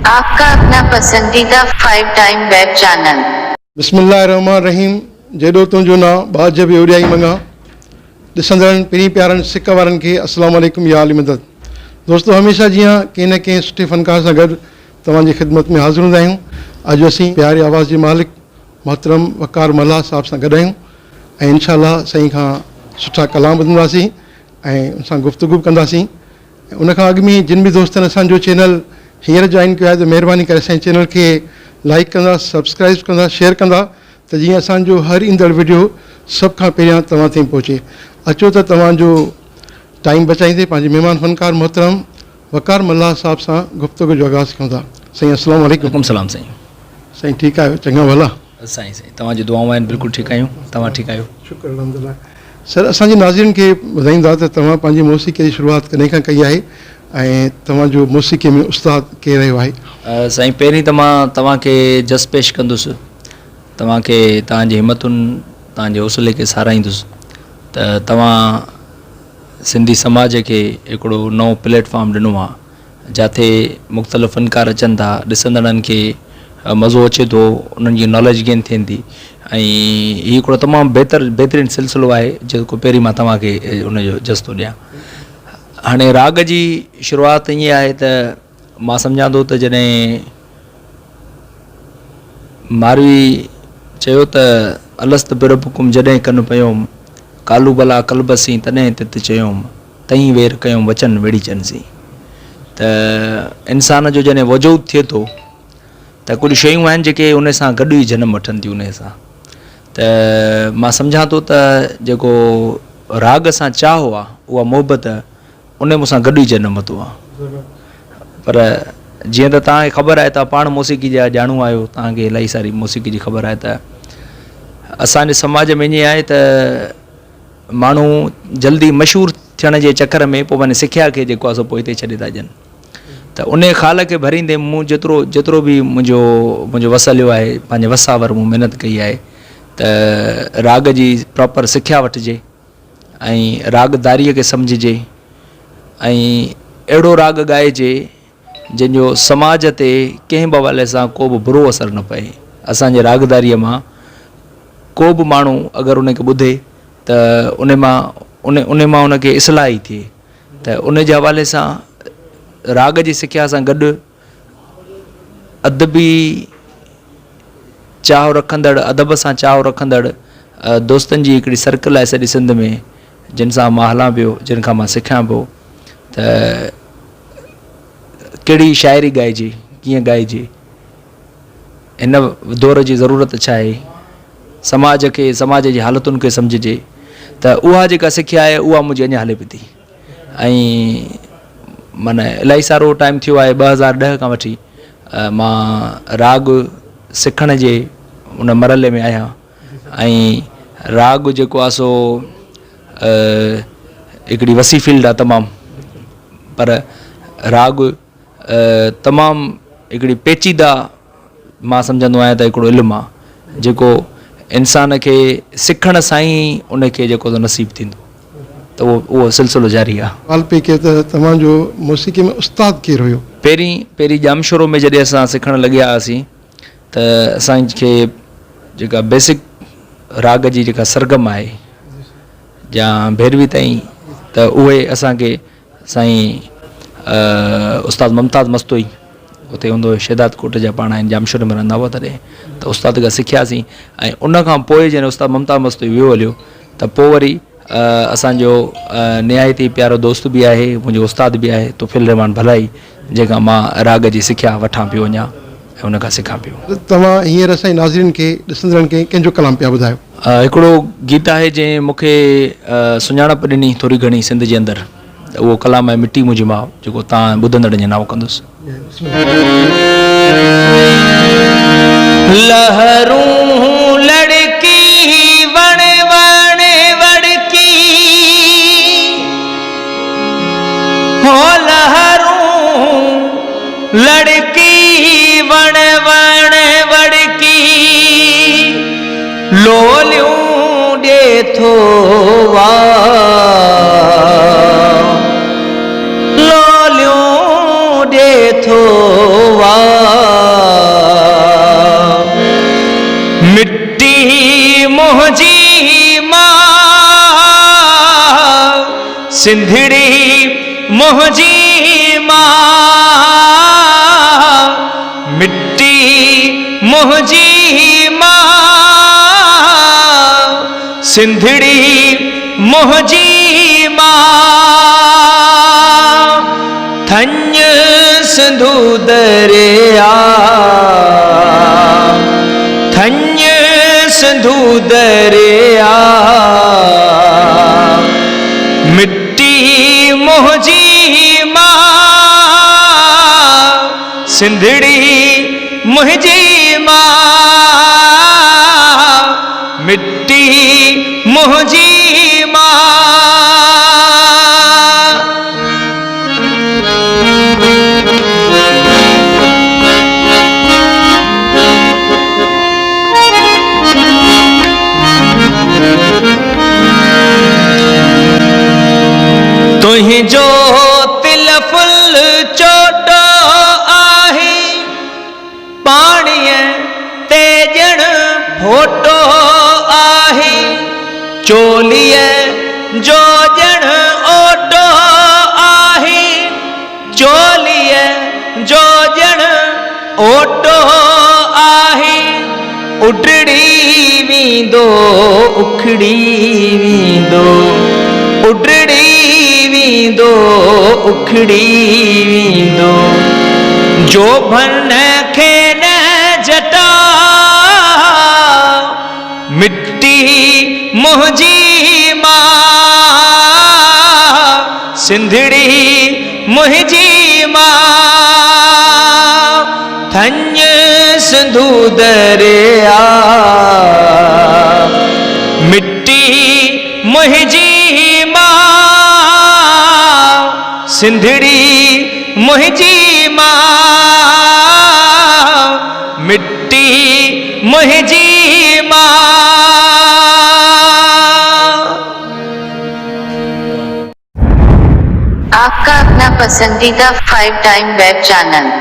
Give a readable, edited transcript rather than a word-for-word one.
आपका अपना पसंदीदा 5 टाइम वेब चैनल। बिस्मिल्लाहिर्रहमानिर्रहीम। जेॾो तुंहिंजो ना बाज बि ओॾियाई मंगा। ॾिसंदड़नि पिणी प्यारनि सिक वारनि खे अस्सलाम वालेकुम या अली मदद। दोस्तों, हमेशह जीअं कंहिं न कंहिं सुठे फ़नकार सां गॾु तव्हांजी ख़िदमत में हाज़िर हूंदा आहियूं। अॼु असीं प्यारी आवाज़ जे मालिक मोहतरम वकार मल्हा साहिब सां गॾु आहियूं ऐं इंशाअल्लाह साईं खां सुठा कलाम ॿुधंदासीं ऐं उन सां गुफ़्तगू कंदासीं। उन खां अॻु में जिन बि दोस्तनि असांजो चैनल हींअर जॉइन कयो आहे त महिरबानी करे असांजे चैनल खे लाइक कंदा, सब्सक्राइब कंदा, शेयर कंदा त जीअं असांजो हर ईंदड़ वीडियो सभ खां पहिरियां तव्हां ताईं पहुचे। अचो त तव्हांजो टाइम बचाईंदे पंहिंजे महिमान फ़नकार मोहतरम वकार मल्हा साहिब सां गुफ़्तगू जो आगाज़ कयूं था। साईं अस्सलाम वालेकुम। सलाम साईं। साईं ठीकु आहियो? चङा भला साईं साईं तव्हांजी दुआऊं आहिनि, बिल्कुलु ठीकु आहियूं। तव्हां ठीकु आहियो? शुक्र अल्हम्दुलिल्लाह। सर, असांजे नाज़रीन खे ॿुधाईंदा त तव्हां पंहिंजी मौसीक़ी जी शुरूआति कॾहिं खां कई आहे ऐं तव्हांजो मौसीक़ी में उस्ताद केरु रहियो आहे? साईं, पहिरीं त मां तव्हांखे जस पेश कंदुसि, तव्हांखे तव्हांजी हिमतुनि, तव्हांजे हौसले खे साराईंदुसि त तव्हां सिंधी समाज खे हिकिड़ो नओं प्लेटफॉर्म ॾिनो आहे जिथे मुख़्तलिफ़ फ़नकार अचनि था, ॾिसंदड़नि खे मज़ो अचे थो, उन्हनि जी नॉलेज गेन थियनि थी ऐं हीउ हिकिड़ो तमामु बहितरीनु सिलसिलो आहे जेको पहिरीं मां तव्हांखे उनजो जस थो ॾियां। हाणे राग जी शुरूआति ईअं आहे त मां सम्झां थो त जॾहिं मारवी चयो त अलस्त बिरबुकुम जॾहिं कनि पयोमि कालू भला कलबसी तॾहिं तित चयोमि तई वेर कयोमि वचन वेड़ी चनसी। त इंसान जो जॾहिं वजूद थिए थो त कुझु शयूं आहिनि जेके उन सां गॾु ई जनम वठनि थियूं। उन सां त मां सम्झां थो त जेको राग सां चाहो आहे उहा मोहबत उन मूंसां गॾु ई जनम वरितो आहे। पर जीअं त तव्हांखे ख़बर आहे, तव्हां पाण मौसीक़ी जा ॼाणू आहियो, तव्हांखे इलाही सारी मौसीक़ी जी ख़बर आहे त असांजे समाज में ईअं आहे त माण्हू जल्दी मशहूरु थियण जे चकर में पोइ वञी सिख्या खे जेको आहे सो पोइ हिते छॾे था ॾियनि। त उन ख़ाल खे भरींदे मूं जेतिरो बि मुंहिंजो वसलियो आहे, पंहिंजे वसावर मूं महिनत कई आहे त राग जी प्रॉपर सिख्या वठिजे ऐं रागदारीअ खे सम्झिजे ऐं अहिड़ो राग ॻाइजे जंहिंजो समाज ते कंहिं बि हवाले सां को बि बुरो असरु न पए। असांजे रागदारीअ मां को बि माण्हू अगरि उनखे ॿुधे त उन मां उनखे इस्लाह ई थिए। त उन जे हवाले सां राग जी सिख्या सां गॾु अदबी चाह रखंदड़, अदब सां चाह रखंदड़ दोस्तनि जी हिकिड़ी सर्कल आहे सॼी सिंध में, जिन सां मां हलां पियो, जिन खां मां सिखियां पियो त कहिड़ी शाइरी ॻाइजे, कीअं ॻाइजे, हिन दौर जी ज़रूरत छा आहे, समाज खे, समाज जी हालतुनि खे सम्झिजे। त उहा जेका सिख्या आहे उहा मुंहिंजी अञा हले पई थी ऐं माना इलाही सारो टाइम थियो आहे। 2010 खां वठी मां राग सिखण जे उन मरहले में आहियां ऐं राग जेको आहे सो हिकिड़ी वसी फील्ड आहे तमामु, पर राग तमामु हिकिड़ी पेचीदा मां सम्झंदो आहियां त हिकिड़ो इल्मु आहे जेको इंसान खे सिखण सां ई उनखे जेको नसीबु थींदो, त उहो सिलसिलो जारी आहे। वालपी के त तव्हांजो मौसीक़ी में उस्ताद केरु हुयो? पहिरीं जामशोरो में जॾहिं असां सिखणु लॻिया हुआसीं त असांखे जेका बेसिक राग जी जेका सरगम आहे या भैरवी ताईं, त उहे असांखे साईं उस्ताद मुमताज़ मस्तोई उते हूंदो हुयो, शहदाद कोट जा पाण आहिनि, जामशोर में रहंदा हुआ तॾहिं, त उस्ताद खां सिखियासीं। ऐं उन खां पोइ जॾहिं उस्ताद मुमताज़ मस्तोई वियो हलियो त पोइ वरी असांजो निहायती प्यारो दोस्त बि आहे, मुंहिंजो उस्ताद बि आहे तुफ़ैल रहमान भलाई, जेका मां राग जी सिख्या वठां पियो अञा ऐं उन खां सिखां पियो। तव्हां हींअर असांजे नाज़रीन खे, ॾिसंदड़नि खे कंहिंजो कलाम पिया ॿुधायो? हिकिड़ो गीत आहे जंहिं मूंखे सुञाणप ॾिनी थोरी घणी सिंध जे अंदरि, त उहो कलाम आहे मिटी मुंहिंजी माउ, जेको तव्हां ॿुधंदड़ जे नाव कंदुसि। लहरूं लड़की वण वण वड़की हो, लहरूं लड़की वण वण वड़की लोलियूं ॾे थो वा, लोलियूं ॾे थो वा। सिंधड़ी मोहजी माँ मिट्टी मोहजी माँ सिंधड़ी मोहजी माँ थन्य सिंधु दरिया धन्य सिंधु दरिया मिट्टी मोहजी माँ सिंधड़ी मोहजी माँ मिट्टी मोहजी माँ तुही जो तिल फुल चोटो आहे पाणीअ ते ॼण फोटो आहे चोलीअ जो ॼण ओटो आहे चोलीअ जो ॼण ओटो आहे उडड़ी वींदो उखड़ी वींदो उडड़ी वींदो उखड़ी वींदो जो भन खे न जटा मिट्टी मोहजी माँ सिंधड़ी मोहजी माँ धन्य सिंधु दरिया मिट्टी मोहजी माँ सिंधड़ी मोहजी माँ मिट्टी मोहजी माँ आपका अपना पसंदीदा 5 टाइम वेब चैनल